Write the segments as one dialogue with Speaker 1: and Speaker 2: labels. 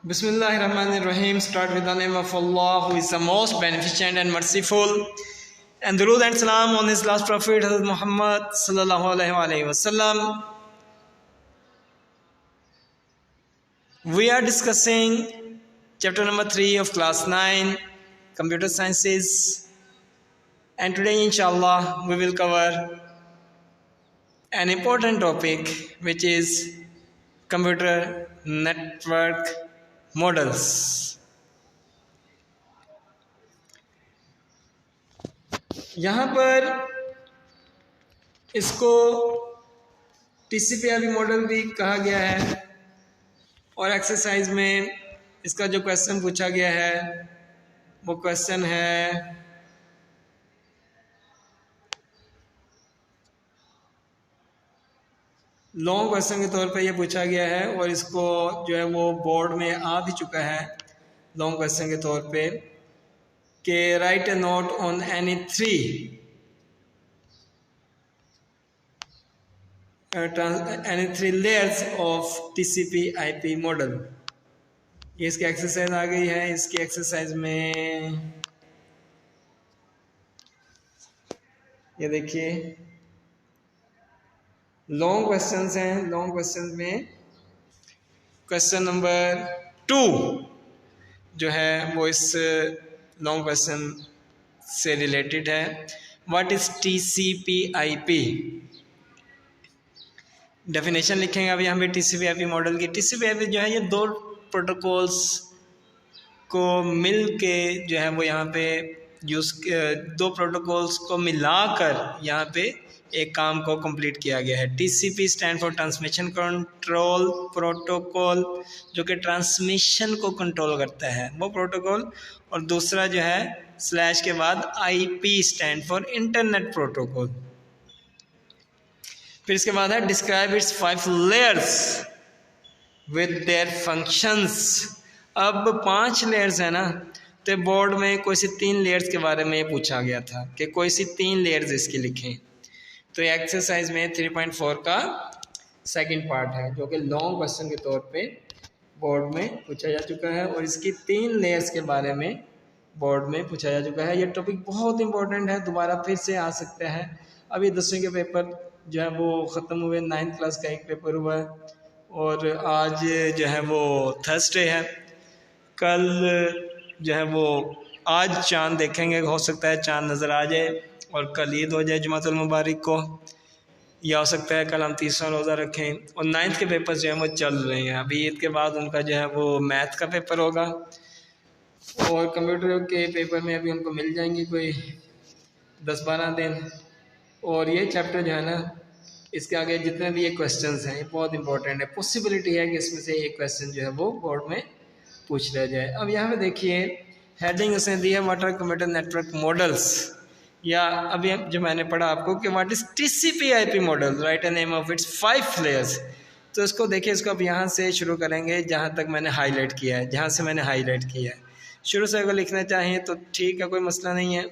Speaker 1: Bismillahirrahmanirrahim. Start with the name of Allah, who is the most beneficent and merciful. And durood and salam on his last prophet, Hazrat Muhammad sallallahu alaihi wasallam. We are discussing chapter number 3 of class 9, Computer Sciences. And today, inshallah, we will cover an important topic, which is computer network models. यहाँ पर इसको TCP/IP model भी कहा गया है और exercise में इसका जो क्वेश्चन पूछा गया है वो क्वेश्चन है लॉन्ग क्वेश्चन के तौर पे ये पूछा गया है और इसको जो है वो बोर्ड में आ भी चुका है लॉन्ग क्वेश्चन के तौर पे कि right a note on any three layers of TCP/IP model. ये इसकी एक्सरसाइज आ गई है। इसकी एक्सरसाइज में ये देखिए लॉन्ग क्वेश्चंस हैं। लॉन्ग क्वेश्चंस में क्वेश्चन नंबर 2 जो है वो इस लॉन्ग क्वेश्चन से रिलेटेड है। What is TCP/IP? डेफिनेशन लिखेंगे अब यहाँ पे TCP/IP मॉडल की। TCP/IP जो है ये दो प्रोटोकॉल्स को मिल के जो है वो यहाँ पे दो प्रोटोकॉल्स को मिलाकर यहाँ पे एक काम को कंप्लीट किया गया है। TCP stand for transmission control protocol, जो कि ट्रांसमिशन को कंट्रोल करता है वो प्रोटोकॉल, और दूसरा जो है स्लैश के बाद IP stand for internet protocol. फिर इसके बाद है describe it's 5 layers with their functions. अब 5 लेयर्स है ना, तो बोर्ड में कोई सी 3 लेयर्स के बारे में पूछा गया था कि कोई सी 3 लेयर्स इसकी लिखें। तो ये एक्सरसाइज में 3.4 का सेकंड पार्ट है जो कि लॉन्ग क्वेश्चन के तौर पे बोर्ड में पूछा जा चुका है और इसकी 3 लेयर्स के बारे में बोर्ड में पूछा जा चुका है। ये टॉपिक बहुत इंपॉर्टेंट है, दोबारा फिर से आ सकता है। अभी 10वीं के पेपर जो है वो ख़त्म हुए, 9th क्लास का एक पेपर हुआ है और आज जो है वो थर्सडे है। कल जो है वो आज चांद देखेंगे, हो सकता है चांद नज़र आ जाए और कल ईद हो जाए जुमातुल मुबारक को, या हो सकता है कल हम तीसरा रोज़ा रखें। और 9th के पेपर जो हैं वो चल रहे हैं। अभी ईद के बाद उनका जो है वो मैथ का पेपर होगा और कंप्यूटर के पेपर में अभी उनको मिल जाएंगे कोई 10-12 दिन। और ये चैप्टर जो है ना, इसके आगे जितने भी ये क्वेश्चंस हैं ये बहुत इंपॉर्टेंट है। पॉसिबिलिटी है कि इसमें से एक क्वेश्चन जो है वो बोर्ड में पूछ लिया जाए। अब यहाँ पे देखिए हेडिंग उसने दी है what are computer network models, या अभी जो मैंने पढ़ा आपको कि what is TCP/IP model, write a name of its 5 layers. तो इसको देखिए, इसको अब यहाँ से शुरू करेंगे जहाँ तक मैंने हाईलाइट किया है, जहाँ से मैंने हाईलाइट किया है। शुरू से अगर लिखना चाहें तो ठीक है, कोई मसला नहीं है।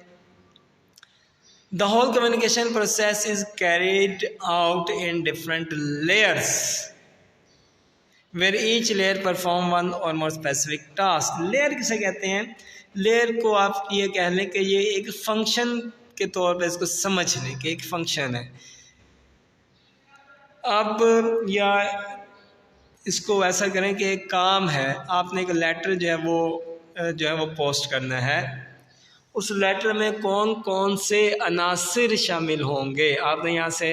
Speaker 1: The whole communication process is carried out in different layers, where each layer perform one or more specific task. Layer किसे कहते हैं? लेयर को आप ये कह लें कि ये एक फंक्शन के तौर पे इसको समझ लें कि एक फंक्शन है। अब या इसको ऐसा करें कि एक काम है, आपने एक लेटर जो है वो पोस्ट करना है। उस लेटर में कौन कौन से अनासिर शामिल होंगे। आपने यहाँ से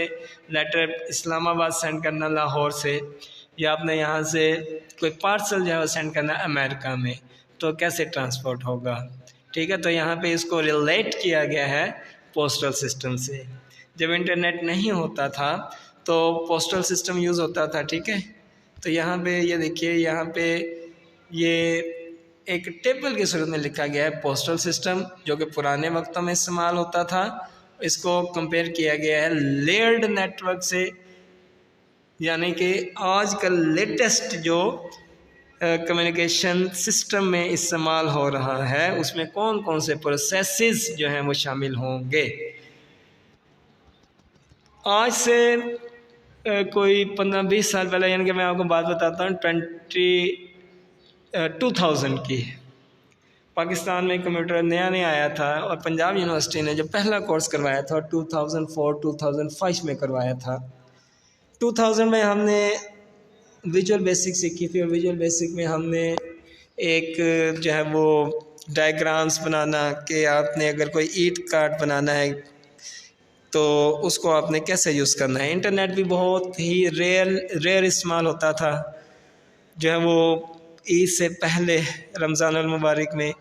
Speaker 1: लेटर इस्लामाबाद सेंड करना लाहौर से, या आपने यहाँ से कोई पार्सल जो है वो सेंड करना अमेरिका में, तो कैसे ट्रांसपोर्ट होगा। ठीक है, तो यहाँ पे इसको रिलेट किया गया है पोस्टल सिस्टम से। जब इंटरनेट नहीं होता था तो पोस्टल सिस्टम यूज़ होता था। ठीक है, तो यहाँ पे ये देखिए, यहाँ पे ये एक टेबल की सूरत में लिखा गया है पोस्टल सिस्टम, जो कि पुराने वक्तों में इस्तेमाल होता था। इसको कंपेयर किया गया है लेयर्ड नेटवर्क से, यानी कि आजकल लेटेस्ट जो कम्युनिकेशन सिस्टम में इस्तेमाल हो रहा है उसमें कौन कौन से प्रोसेसेस जो हैं वो शामिल होंगे। आज से कोई 15-20 साल पहले, यानी कि मैं आपको बात बताता हूँ 2000 की। पाकिस्तान में कंप्यूटर नया नया आया था और पंजाब यूनिवर्सिटी ने जो पहला कोर्स करवाया था 2004-2005 में करवाया था। 2000 में हमने विजुअल बेसिक सीखी थी और विजुअल बेसिक में हमने एक जो है वो डायग्राम्स बनाना कि आपने अगर कोई ईट कार्ड बनाना है तो उसको आपने कैसे यूज़ करना है। इंटरनेट भी बहुत ही रेयर इस्तेमाल होता था। जो है वो ईद से पहले रमज़ानुल मुबारक में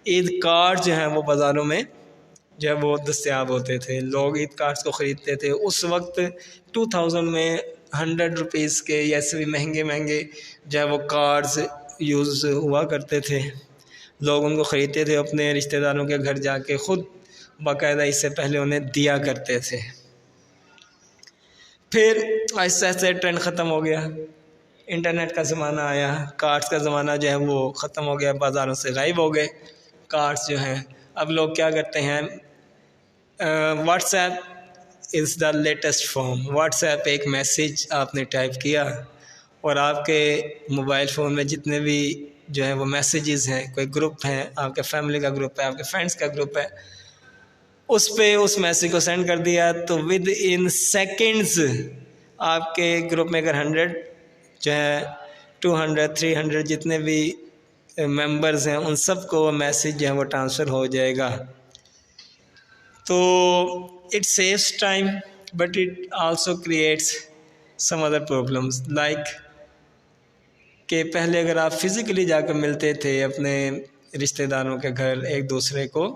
Speaker 1: ईद कार्ड जो हैं वो बाज़ारों में जो है वो दस्तयाब होते थे, लोग ईद कार्ड्स को ख़रीदते थे। उस वक्त 2000 में 100 रुपीज़ के या ऐसे भी महंगे महंगे जो है वो कार्ड्स यूज़ हुआ करते थे। लोग उनको ख़रीदते थे, अपने रिश्तेदारों के घर जाके ख़ुद बाकायदा इससे पहले उन्हें दिया करते थे। फिर आहिस्ता आहिस्ता ट्रेंड ख़त्म हो गया, इंटरनेट का ज़माना आया, कार्ड्स का ज़माना जो है वो ख़त्म हो गया, बाज़ारों से गायब हो गए कार्ड्स जो हैं। अब लोग क्या करते हैं, WhatsApp is the latest form. WhatsApp एक मैसेज आपने टाइप किया और आपके मोबाइल फ़ोन में जितने भी जो है वो मैसेजेस हैं, कोई ग्रुप हैं, आपके फैमिली का ग्रुप है, आपके फ्रेंड्स का ग्रुप है, उस पे उस मैसेज को सेंड कर दिया तो विद इन सेकेंड्स आपके ग्रुप में अगर 100 जो है 200 300 जितने भी मेंबर्स हैं उन सब को मैसेज जो है वो ट्रांसफ़र हो जाएगा। तो it saves time but it also creates some other problems like कि पहले अगर आप फिज़िकली जाकर मिलते थे अपने रिश्तेदारों के घर एक दूसरे को,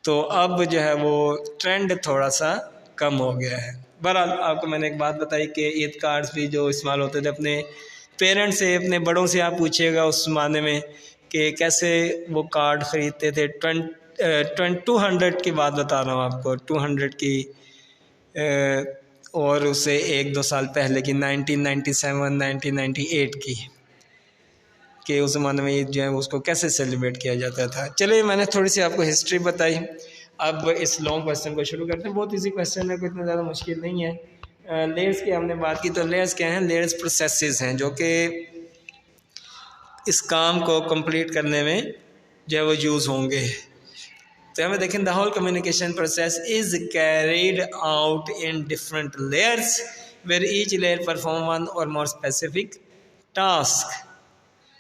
Speaker 1: तो अब जो है वो ट्रेंड थोड़ा सा कम हो गया है। बहरहाल आपको मैंने एक बात बताई कि ईद कार्ड्स भी जो इस्तेमाल होते थे, अपने पेरेंट्स से, अपने बड़ों से आप पूछिएगा उस ज़माने में कि कैसे वो कार्ड ख़रीदते थे। 200 की बात बता रहा हूँ आपको, 200 की और उससे 1-2 साल पहले की 1997 1998 की, कि उस ज़माने में जो है उसको कैसे सेलिब्रेट किया जाता था। चलिए मैंने थोड़ी सी आपको हिस्ट्री बताई, अब इस लॉन्ग क्वेश्चन को शुरू करते हैं। बहुत इजी क्वेश्चन है, कोई इतना ज़्यादा मुश्किल नहीं है। लेयर्स की हमने बात की, तो लेयर्स क्या हैं? लेयर्स प्रोसेसेस हैं जो कि इस काम को कंप्लीट करने में जो है वो यूज़ होंगे। तो हमें देखें, the whole communication process is carried out in different layers where each layer perform one और मोर स्पेसिफिक टास्क।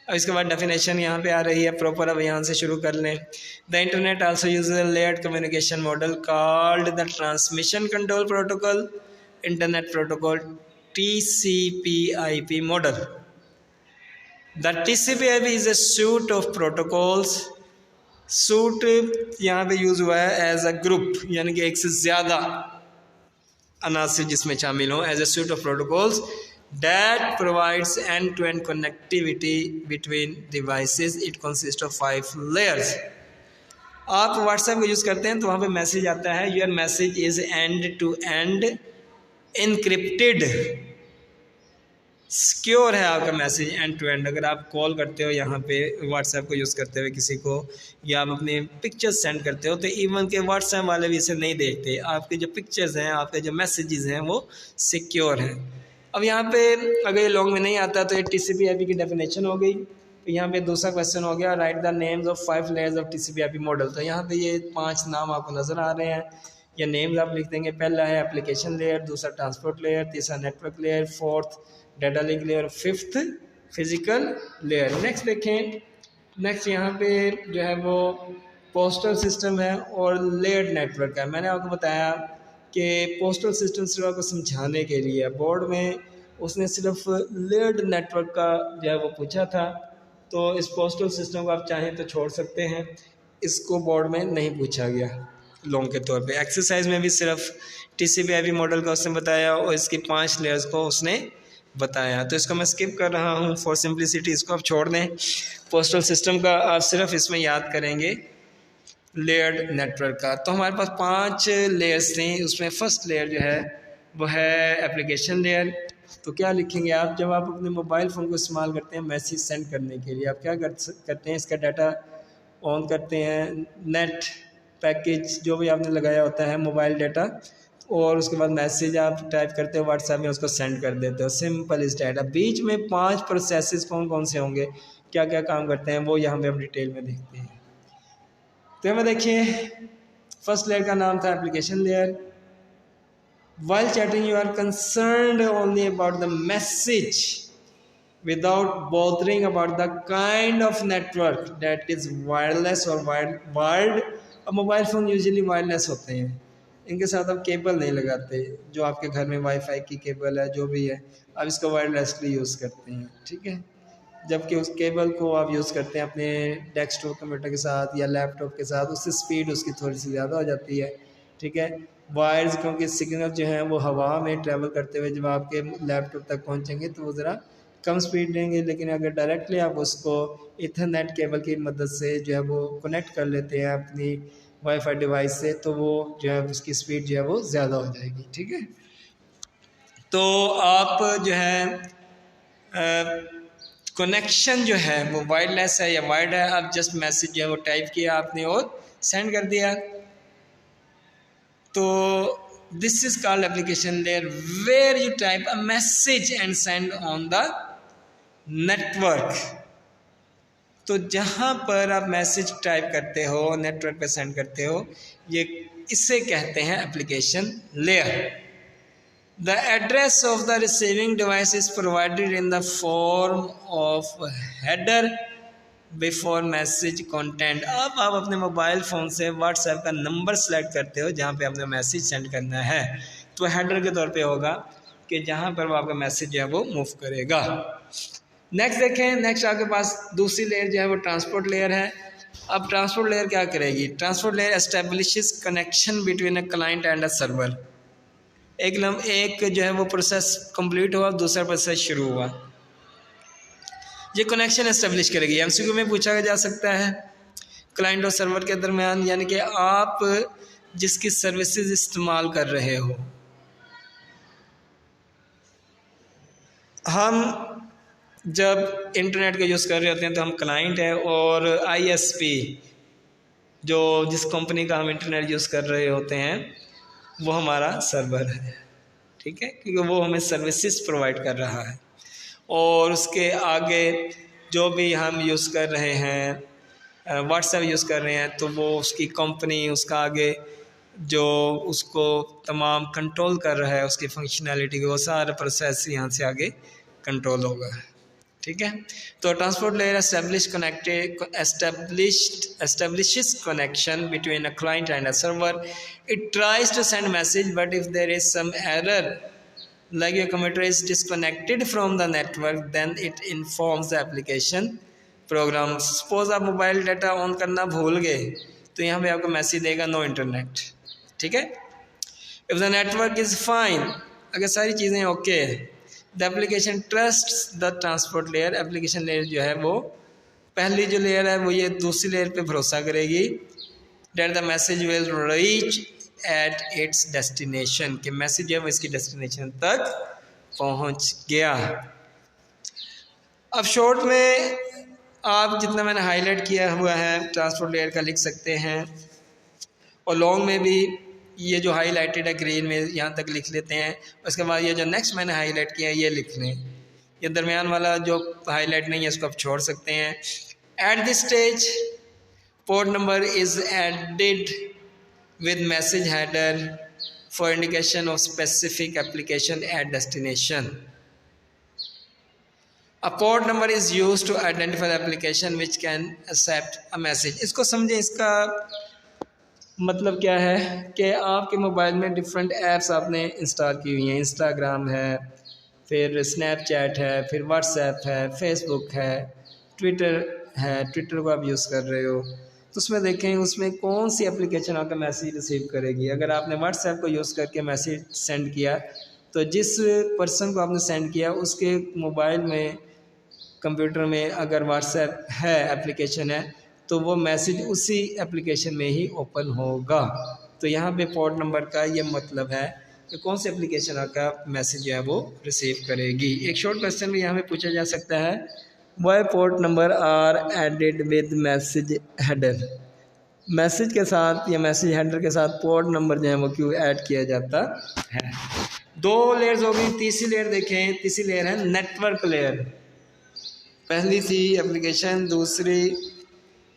Speaker 1: अब इसके बाद डेफिनेशन यहाँ पे आ रही है प्रॉपर, अब यहाँ से शुरू कर लें। The internet also uses a layered communication model called the transmission control protocol, internet protocol TCP/IP model. The TCP/IP is a suite of protocols. Suit यहाँ पे यूज़ हुआ है एज अ ग्रुप, यानी कि एक से ज़्यादा अनासिर जिसमें शामिल हों, as a suite of protocols that provides end-to-end connectivity between devices. It consists of 5 layers. आप व्हाट्सएप को यूज़ करते हैं तो वहाँ पे मैसेज आता है, your message is end to end encrypted. Secure है आपका मैसेज एंड टू एंड। अगर आप कॉल करते हो यहाँ पे व्हाट्सएप को यूज़ करते हुए किसी को, या आप अपने पिक्चर्स सेंड करते हो, तो इवन के व्हाट्सएप वाले भी इसे नहीं देखते। आपके जो पिक्चर्स हैं, आपके जो मैसेजेस हैं वो सिक्योर हैं। अब यहाँ पे अगर ये लॉन्ग में नहीं आता तो ये TCP/IP की डेफिनेशन हो गई। तो यहाँ पे दूसरा क्वेश्चन हो गया, right the names of 5 layers of TCP/IP model. तो यहाँ पे ये 5 नाम आपको नज़र आ रहे हैं, या नेम्स आप लिख देंगे। पहला है एप्लीकेशन लेयर, दूसरा ट्रांसपोर्ट लेयर, तीसरा network layer, fourth data link layer, fifth physical layer. Next देखें, नेक्स्ट यहाँ पे जो है वो पोस्टल सिस्टम है और लेयर्ड नेटवर्क है। मैंने आपको बताया कि पोस्टल सिस्टम सिर्फ आपको समझाने के लिए, बोर्ड में उसने सिर्फ लेयर्ड नेटवर्क का जो है वो पूछा था, तो इस पोस्टल सिस्टम को आप चाहें तो छोड़ सकते हैं, इसको बोर्ड में नहीं पूछा गया लॉन्ग के तौर पे। एक्सरसाइज में भी सिर्फ TCP/IP मॉडल का उसने बताया और इसकी 5 लेयर्स को उसने बताया, तो इसको मैं स्किप कर रहा हूँ फॉर सिंप्लिसिटी, इसको आप छोड़ दें। पोस्टल सिस्टम का आप सिर्फ इसमें याद करेंगे लेयर्ड नेटवर्क का। तो हमारे पास 5 लेयर्स थी, उसमें फर्स्ट लेयर जो है वो है एप्लीकेशन लेयर। तो क्या लिखेंगे आप, जब आप अपने मोबाइल फ़ोन को इस्तेमाल करते हैं मैसेज सेंड करने के लिए, आप क्या करते हैं, इसका डाटा ऑन करते हैं, नेट पैकेज जो भी आपने लगाया होता है मोबाइल डाटा, और उसके बाद मैसेज आप टाइप करते हो व्हाट्सएप में, उसको सेंड कर देते हो। सिंपल इस डाटा। बीच में 5 प्रोसेसेस कौन कौन से होंगे, क्या क्या काम करते हैं वो यहाँ पे हम डिटेल में देखते हैं। तो हमें देखिए फर्स्ट लेयर का नाम था application layer. While chatting you are concerned only about the message without bothering about the kind of network that is wireless or wired। अब मोबाइल फ़ोन यूजुअली वायरलेस होते हैं, इनके साथ आप केबल नहीं लगाते। जो आपके घर में वाईफाई की केबल है जो भी है आप इसको वायरलेसली यूज़ करते हैं, ठीक है। जबकि उस केबल को आप यूज़ करते हैं अपने डेस्कटॉप कंप्यूटर के साथ या लैपटॉप के साथ, उससे स्पीड उसकी थोड़ी सी ज़्यादा हो जाती है, ठीक है। वायर्स क्योंकि सिग्नल जो है वो हवा में ट्रैवल करते हुए जब आपके लैपटॉप तक पहुंचेंगे तो वो ज़रा कम स्पीड देंगे, लेकिन अगर डायरेक्टली आप उसको इथरनेट केबल की मदद से जो है वो कनेक्ट कर लेते हैं अपनी वाईफाई डिवाइस से तो वो जो है उसकी स्पीड जो है वो ज़्यादा हो जाएगी, ठीक है। तो आप जो है कनेक्शन जो है वो वायरलेस है या वायर्ड है, आप जस्ट मैसेज जो है वो टाइप किया आपने और सेंड कर दिया। तो this is called application layer where you type a message and send on the network. तो जहाँ पर आप मैसेज टाइप करते हो नेटवर्क पे सेंड करते हो, ये इसे कहते हैं application layer. The address of the receiving device is provided in the form of header before message content। अब आप अपने मोबाइल फ़ोन से व्हाट्सएप का नंबर सेलेक्ट करते हो जहाँ पे आपने मैसेज सेंड करना है, तो हेडर के तौर पे होगा कि जहाँ पर वो आपका मैसेज जो है वो मूव करेगा। नेक्स्ट देखें, नेक्स्ट आपके पास दूसरी लेयर जो है वो ट्रांसपोर्ट लेयर है। अब ट्रांसपोर्ट लेयर क्या करेगी? Transport layer establishes connection between a client and a server. एक जो है वो प्रोसेस कंप्लीट हुआ, दूसरा प्रोसेस शुरू हुआ, ये कनेक्शन एस्टेब्लिश करेगी। एमसीक्यू में पूछा जा सकता है क्लाइंट और सर्वर के दरमियान, यानी कि आप जिसकी सर्विसेज इस्तेमाल कर रहे हो। हम जब इंटरनेट का यूज़ कर रहे होते हैं तो हम क्लाइंट है और आईएसपी जो जिस कंपनी का हम इंटरनेट यूज़ कर रहे होते हैं वो हमारा सर्वर है, ठीक है, क्योंकि वो हमें सर्विसेज प्रोवाइड कर रहा है। और उसके आगे जो भी हम यूज़ कर रहे हैं व्हाट्सएप यूज़ कर रहे हैं तो वो उसकी कंपनी उसका आगे जो उसको तमाम कंट्रोल कर रहा है उसकी फंक्शनैलिटी को, वो सारा प्रोसेस यहाँ से आगे कंट्रोल होगा, ठीक है। तो transport layer establishes connection between a client and a server. It tries to send message, but if there is some error like your computer is disconnected from the network, then it informs the application program। Suppose आप mobile data on करना भूल गए तो यहाँ पे आपको message देगा no internet, ठीक है। If the network is fine, अगर सारी चीज़ें ओके है, the application trust the transport layer. Application layer जो है वो पहली जो लेयर है वो ये दूसरी लेयर पे भरोसा करेगी that the message will reach at its destination, कि मैसेज जो है वो इसकी डेस्टिनेशन तक पहुंच गया। अब शॉर्ट में आप जितना मैंने हाईलाइट किया हुआ है ट्रांसपोर्ट लेयर का लिख सकते हैं, और लॉन्ग में भी ये जो हाईलाइटेड है ग्रीन में यहाँ तक लिख लेते हैं। उसके बाद ये जो नेक्स्ट मैंने हाईलाइट किया है ये लिख लें, ये दरमियान वाला जो हाईलाइट नहीं है इसको आप छोड़ सकते हैं। At this stage port number is added with message header for indication of specific application at destination. A port number is used to identify the application which can accept a message। इसको समझें, इसका मतलब क्या है कि आपके mobile में different apps आपने इंस्टॉल की हुई हैं, इंस्टाग्राम है, फिर स्नैपचैट है, फिर व्हाट्सएप है, फेसबुक है, ट्विटर है, ट्विटर को आप यूज़ कर रहे हो, तो उसमें देखें उसमें कौन सी एप्लीकेशन आपका मैसेज रिसीव करेगी। अगर आपने व्हाट्सएप को यूज़ करके मैसेज सेंड किया तो जिस पर्सन को आपने सेंड किया उसके मोबाइल में कंप्यूटर में अगर व्हाट्सएप है एप्लीकेशन है तो वो मैसेज उसी एप्लीकेशन में ही ओपन होगा। तो यहाँ पे पोर्ट नंबर का ये मतलब है कि कौन सी एप्लीकेशन आपका मैसेज जो है वो रिसीव करेगी। एक शॉर्ट क्वेश्चन भी यहाँ पे पूछा जा सकता है, why port number are added with message header. Message के साथ या मैसेज हेडर के साथ पोर्ट नंबर जो है वो क्यों ऐड किया जाता है। दो लेयर्स हो गई, तीसरी लेयर देखें, तीसरी लेयर है नेटवर्क लेयर। पहली थी एप्लीकेशन, दूसरी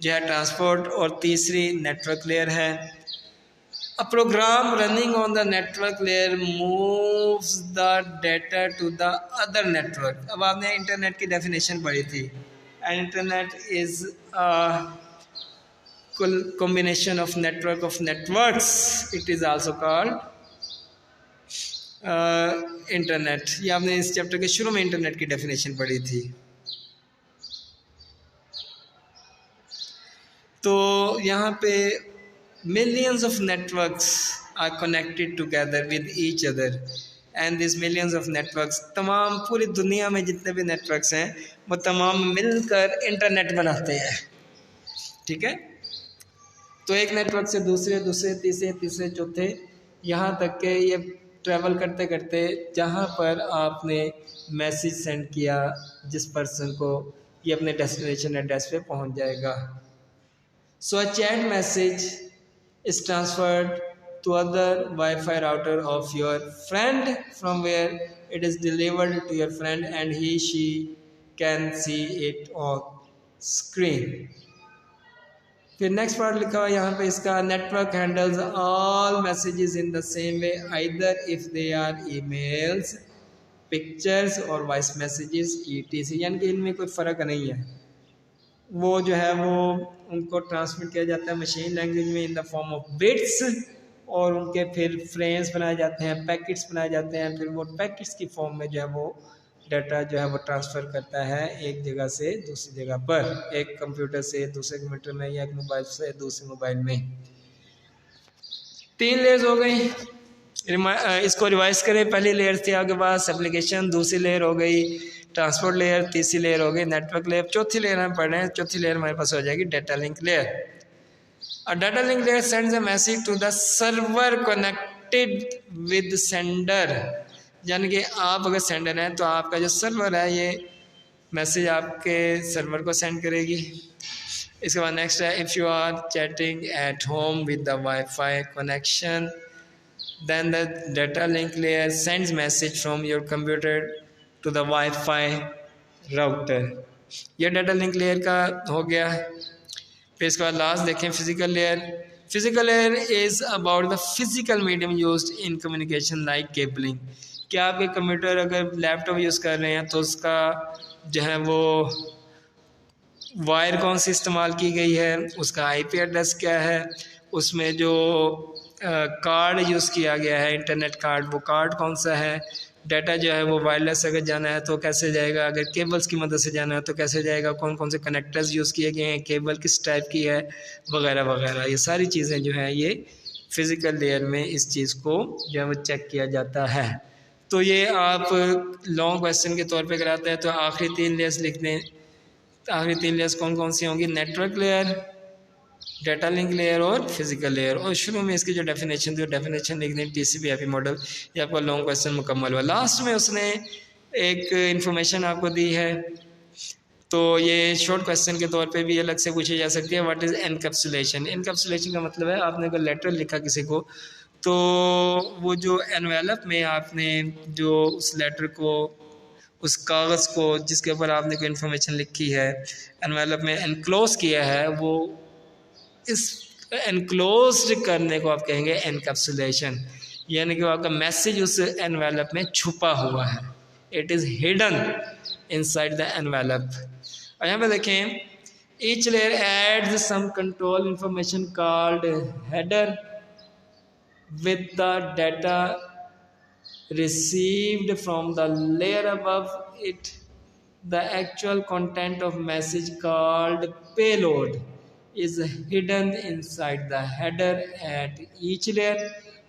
Speaker 1: जो है ट्रांसपोर्ट और तीसरी नेटवर्क लेयर है। A program running on the network layer moves the data to the other network. अब आपने इंटरनेट की डेफिनेशन पढ़ी थी, and internet is a combination of network of networks. It is also called internet. ये आपने इस chapter के शुरू में इंटरनेट की डेफिनेशन पढ़ी थी। तो यहाँ पे millions of networks are connected together with each other and these millions of networks, तमाम पूरी दुनिया में जितने भी नेटवर्क्स हैं वो तमाम मिलकर इंटरनेट बनाते हैं, ठीक है। तो एक नेटवर्क से दूसरे, दूसरे तीसरे, तीसरे चौथे, यहाँ तक के ये ट्रैवल करते करते जहाँ पर आपने मैसेज सेंड किया जिस पर्सन को, ये अपने डेस्टिनेशन एड्रेस पे पहुँच जाएगा। So a chat message is transferred to other Wi-Fi router of your friend from where it is delivered to your friend and she can see it on screen। फिर next part लिखा हुआ यहाँ पे इसका, network handles all messages in the same way either if they are emails, pictures और voice messages ETC, यानी कि इनमें कोई फ़र्क नहीं है। वो जो है वो उनको ट्रांसमिट किया जाता है मशीन लैंग्वेज में in the form of bits, और उनके फिर फ्रेम्स बनाए जाते हैं, पैकेट्स बनाए जाते हैं, फिर वो पैकेट्स की फॉर्म में जो है वो डाटा जो है वो ट्रांसफ़र करता है एक जगह से दूसरी जगह पर, एक कंप्यूटर से दूसरे कंप्यूटर में या एक मोबाइल से दूसरे मोबाइल में। 3 लेयर्स हो गई, इसको रिवाइज करें। पहली लेयर थी आपके पास एप्लीकेशन, दूसरी लेयर हो गई ट्रांसपोर्ट लेयर, तीसरी लेयर हो गई नेटवर्क लेयर, चौथी लेयर हम पढ़ रहे हैं। चौथी लेयर हमारे पास हो जाएगी data link layer. A data link layer sends a message to the server connected with sender, यानी कि आप अगर सेंडर हैं तो आपका जो सर्वर है ये मैसेज आपके सर्वर को सेंड करेगी। इसके बाद नेक्स्ट है, if you are chatting at home with the WiFi connection then the data link layer sends message from your computer to the Wi-Fi router। यह डाटा लिंक लेयर का हो गया। फिर इसके बाद लास्ट देखें physical layer. Physical layer is about the physical medium used in communication like cabling. क्या आपके कंप्यूटर अगर लैपटॉप यूज़ कर रहे हैं तो उसका जो है वो वायर कौन सी इस्तेमाल की गई है, उसका IP एड्रेस क्या है, उसमें जो कार्ड यूज़ किया गया है इंटरनेट कार्ड, वो कार्ड कौन सा है, डाटा जो है वो वायरलेस अगर जाना है तो कैसे जाएगा, अगर केबल्स की मदद से जाना है तो कैसे जाएगा, कौन कौन से कनेक्टर्स यूज़ किए गए हैं, केबल किस टाइप की है, वगैरह वगैरह। ये सारी चीज़ें जो हैं ये फिज़िकल लेयर में इस चीज़ को जो है वो चेक किया जाता है। तो ये आप लॉन्ग क्वेश्चन के तौर पे कराते हैं तो आखिरी 3 लेयर्स लिख दें। आखिरी 3 लेयर्स कौन कौन सी होंगी, network layer, data link layer और फिजिकल लेयर। और शुरू में इसकी जो डेफिनेशन थी वो डेफिनेशन लिख दें, TCP/IP मॉडल। ये आपका लॉन्ग क्वेश्चन मुकम्मल हुआ। लास्ट में उसने एक इंफॉर्मेशन आपको दी है, तो ये शॉर्ट क्वेश्चन के तौर पे भी अलग से पूछी जा सकती है। What is encapsulation. एनकैप्सुलेशन का मतलब है आपने अगर लेटर लिखा किसी को तो वो जो एनवेलप में आपने जो उस लेटर को, उस कागज़ को जिसके ऊपर आपने कोई इन्फॉर्मेशन लिखी है एनवेलप में एनक्लोज किया है, वो इस एनक्लोज्ड करने को आप कहेंगे एनकैप्सुलेशन, यानी कि आपका मैसेज उस एनवेलप में छुपा हुआ है, it is hidden inside the envelope. और यहाँ पे देखें, each layer adds some control information called header with the data received from the layer above it, the actual content of message called payload is hidden inside the header at each layer।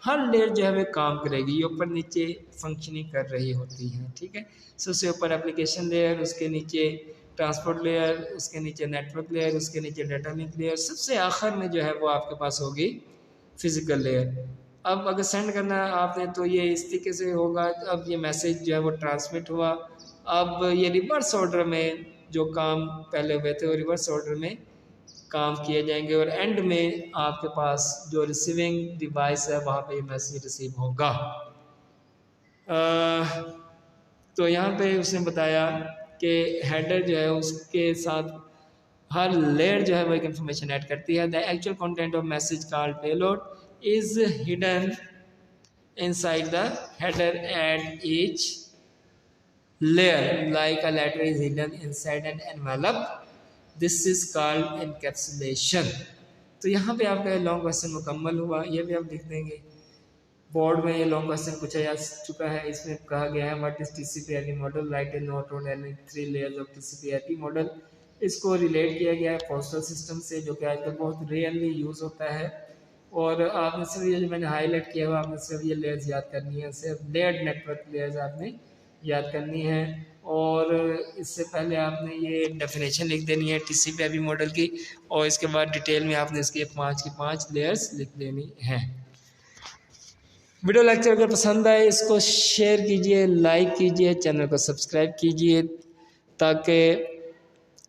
Speaker 1: Her layer जो है वो काम करेगी, ये ऊपर नीचे functioning कर रही होती है, ठीक है। सबसे ऊपर एप्लीकेशन लेयर, उसके नीचे ट्रांसपोर्ट लेयर, उसके नीचे नेटवर्क लेयर, उसके नीचे डाटा लिंक लेयर, सबसे आखिर में जो है वो आपके पास होगी फिजिकल लेयर। अब अगर सेंड करना है आपने तो ये इस तरीके से होगा। अब ये मैसेज जो है वो ट्रांसमिट हुआ, अब ये रिवर्स ऑर्डर में जो काम पहले हुए थे वो रिवर्स ऑर्डर में काम किए जाएंगे और एंड में आपके पास जो रिसीविंग डिवाइस है वहाँ पे ये मैसेज रिसीव होगा। तो यहाँ पे उसने बताया कि हेडर जो है उसके साथ हर लेयर जो है वो एक इंफॉर्मेशन ऐड करती है। The actual content of message called payload is hidden inside the header at each layer like a letter is hidden inside an envelope. This is called encapsulation. तो यहाँ पे आपका लॉन्ग क्वेश्चन मुकम्मल हुआ। ये भी आप लिख देंगे। बोर्ड में ये लॉन्ग क्वेश्चन पूछा जा चुका है। इसमें कहा गया है what is TCP/IP model, right A note on any 3 layers of TCP/IP model. इसको रिलेट किया गया है पोस्टल सिस्टम से, जो कि आजकल बहुत रेयरली यूज़ होता है। और आपने सिर्फ ये जो मैंने हाईलाइट किया हुआ, आपने सिर्फ ये लेयर्स याद करनी है, सिर्फ लेयर्ड नेटवर्क लेयर्स आपने याद करनी है। और इससे पहले आपने ये डेफिनेशन लिख देनी है TCP/IP मॉडल की, और इसके बाद डिटेल में आपने इसके 5 की 5 लेयर्स लिख देनी है। वीडियो लेक्चर अगर पसंद आए इसको शेयर कीजिए, लाइक कीजिए, चैनल को सब्सक्राइब कीजिए, ताकि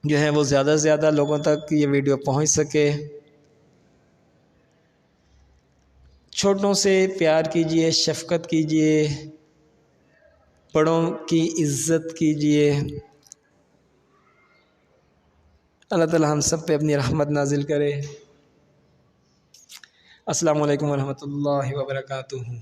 Speaker 1: जो है वो ज़्यादा से ज़्यादा लोगों तक ये वीडियो पहुंच सके। छोटों से प्यार कीजिए, शफकत कीजिए, बड़ों की इज़्ज़त कीजिए। अल्लाह ताला हम सब पे अपनी रहमत नाजिल करे। अस्सलामु अलैकुम वरहमतुल्लाहि वबरकातुहू।